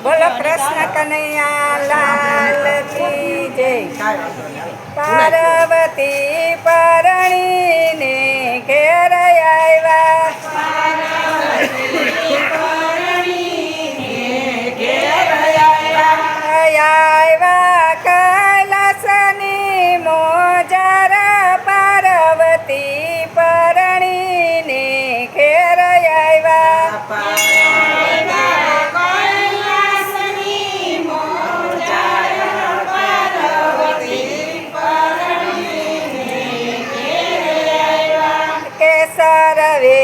બોલો કૃષ્ણ કનૈયા લાલ કી જય। પાર્વતી પરણીને ઘેર આવ્યા કૈલાસની મોજર પાર્વતી પરણીને ઘેર આવ્યા। કેસરવે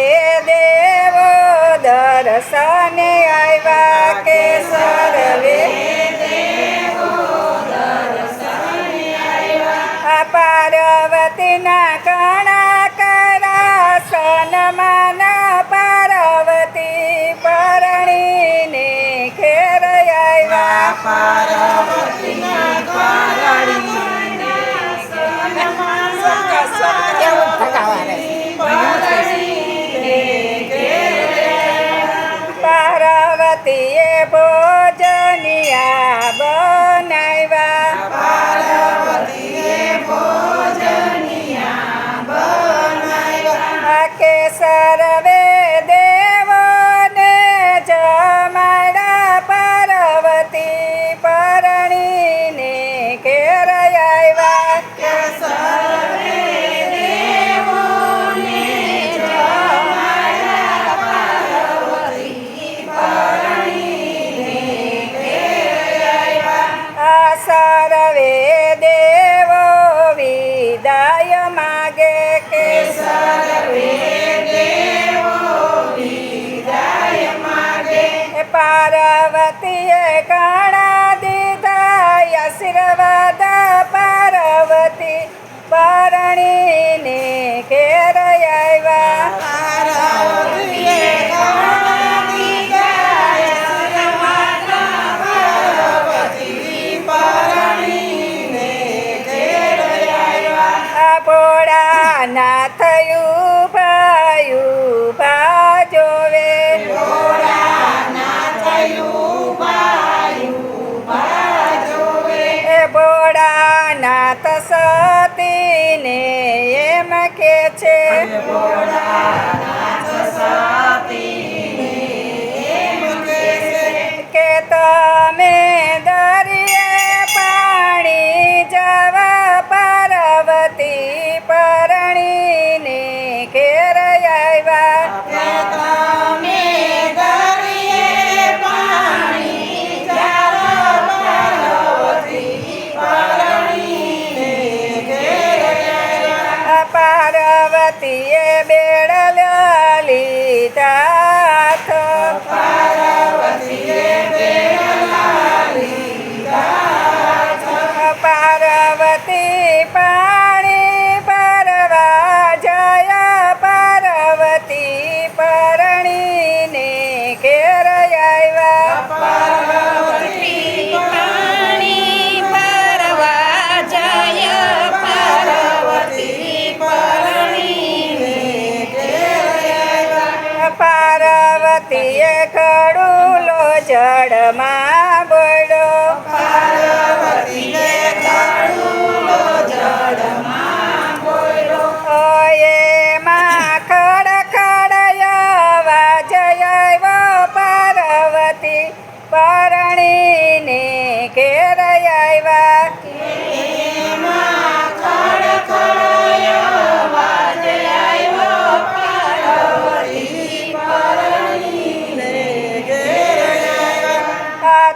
દેવો દર્શને આવ્યા કેસરવે પાર્વતીના ઘણા કરા સન્માન પાર્વતી પરણીને ઘેર આવ્યા। પાર્વતીએ ભોજનિયા બનાવ્યા। કેસરવે દેવોને જમાડા પાર્વતી પરણીને ઘેર આવ્યા। સર્વે દેવો વિદાય માગે કે પાર્વતીએ ઘણા દીધા આશીર્વાદ પાર્વતી પરણીને ઘેર આવ્યા। ભોળાનાથ ઉભા જોવે ભોળાનાથ સતીને એમ કે છે કે તમે દરિયે પાણી જવા પાર્વતી પરણીને ઘેર આવ્યા। પાર્વતીએ બેડ લીધા પાર્વતી પાણી ભરવા જયા પાર્વતી પરણીને ઘેર આવ્યા। પાર્વતીએ ખડુલો જળમાં બોલ્યો એમાં ખડખડ અવાજ આવ્યો પાર્વતી પરણીને ઘેર આવ્યા।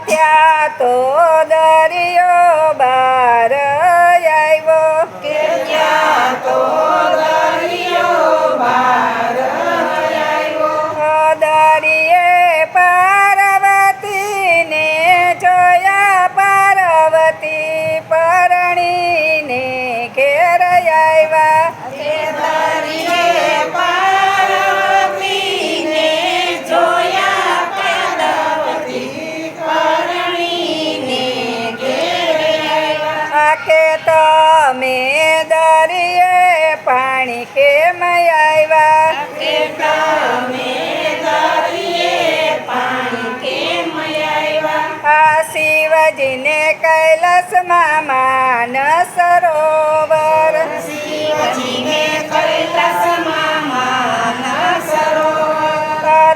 ત્યાં તો દરિયો બાર દરિયે પાર્વતીને જોયા પાર્વતી પરણીને ઘેર આવ્યા। કે તમે દરિયે પાણી કેમ આવ્યા? શિવજીને કૈલાસમાં માનસ સરોવર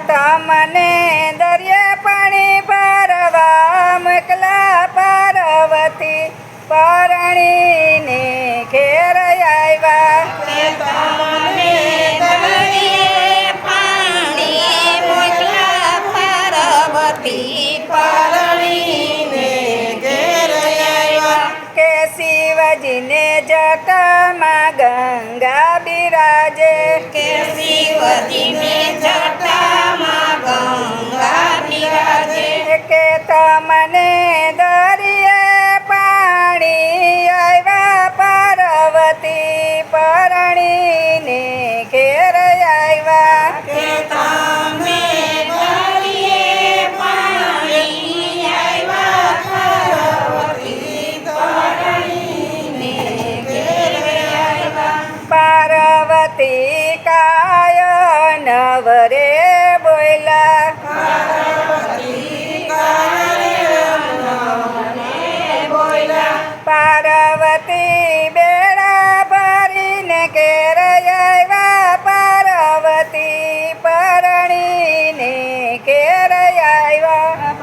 તમને દરિયે પાણી ભરવા મોકલા પાર્વતી પરણીને ઘેર આવ્યા કે શિવજીને જટામાં ગંગા બિરાજે કે તમને દરિયે પાણી આવ્યા પાર્વતી પરણીને ઘેર આવ્યા પાર્વતી કાય નવરે બોયલા પાર્વતી બેડા ભરીને ઘેર આવ્યા પાર્વતી પરણીને ઘેર આવ્યા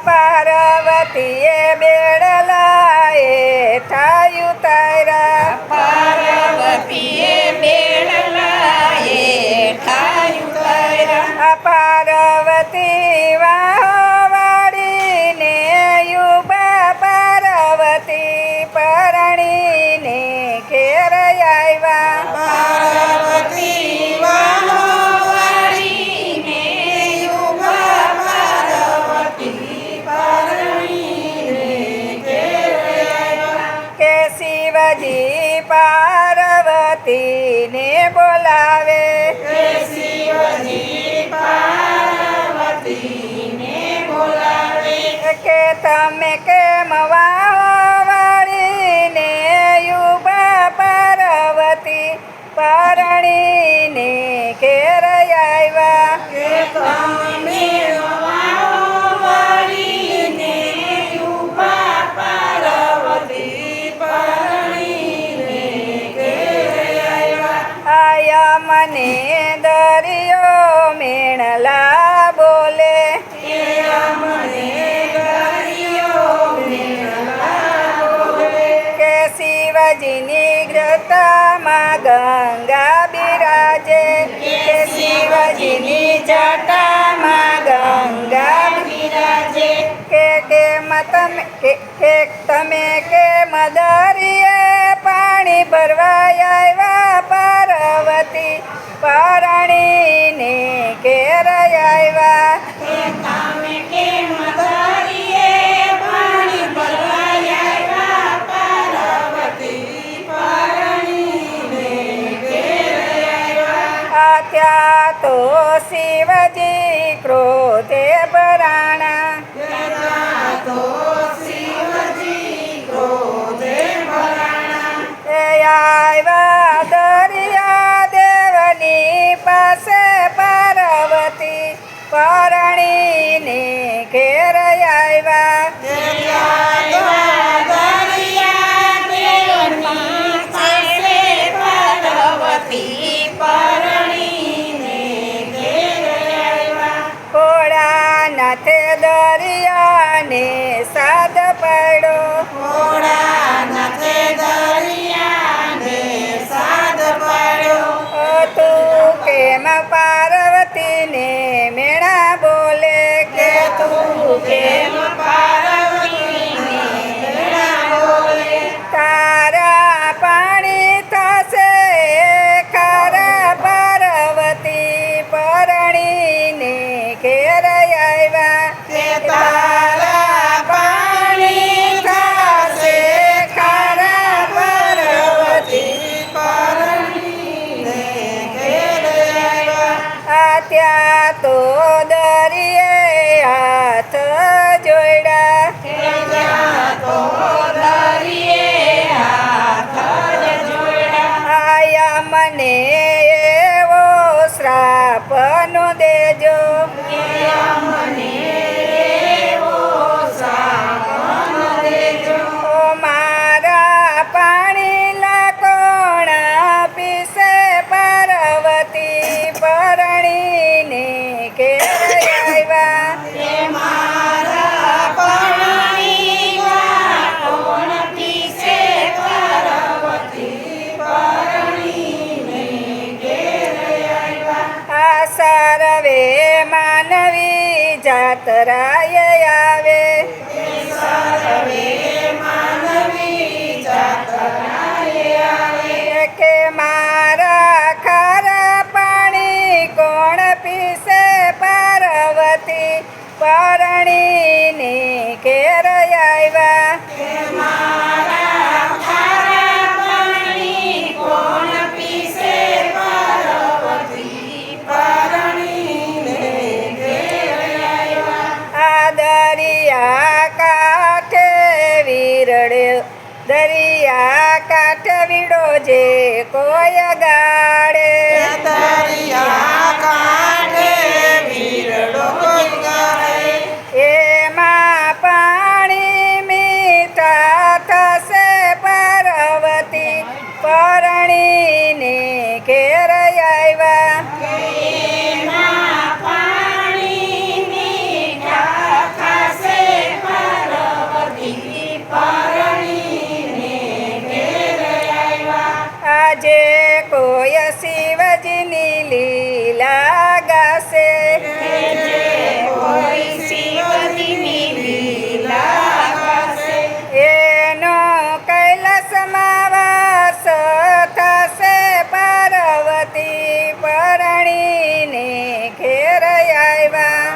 પાર્વતીએ બેડલાએ ઠાયું તારા પાર્વતી વાળીને યુબા પાર્વતી પરણીને ઘેર આવ્યા કે શિવજી પાર્વતીને બોલાવે કે તમે કેમ વાળીને યુબા પાર્વતી પરણીને ઘેર આવ્યા આયા મને દરિયો મેણલા બોલે કે શિવજીની ગ્રતામાં ગંગા બિરાજે કે શિવજીની જટામાં ગંગા બિરાજે કે તમે કેમ દરિયે પાણી ભરવા આવ્યા પાર્વતી પરણીને ઘેર આવ્યા ત્યાં તો શિવજી ક્રોધે ભરાણા આવ્યા દરિયા દેવની પાસે પાર્વતી પરણીને ઘેર આવ્યા ભોળાનાથે દરિયાને સા જાતરાએ આવે કે મારા ખારા પાણી કોણ પીસે પાર્વતી પરણીને ઘેર આવ્યા આ દરિયા કાંઠે વીરડે દરિયા કાંઠે વીડો જે કોઈ ગાડે એમાં પાણી મીઠા થશે પાર્વતી પરણીને ઘેર આવ્યા આજે કોઈ શિવજીની લીલા ગાશે એનો કૈલાસમાં વાસ થશે પાર્વતી પરણીને ઘેર આવ્યા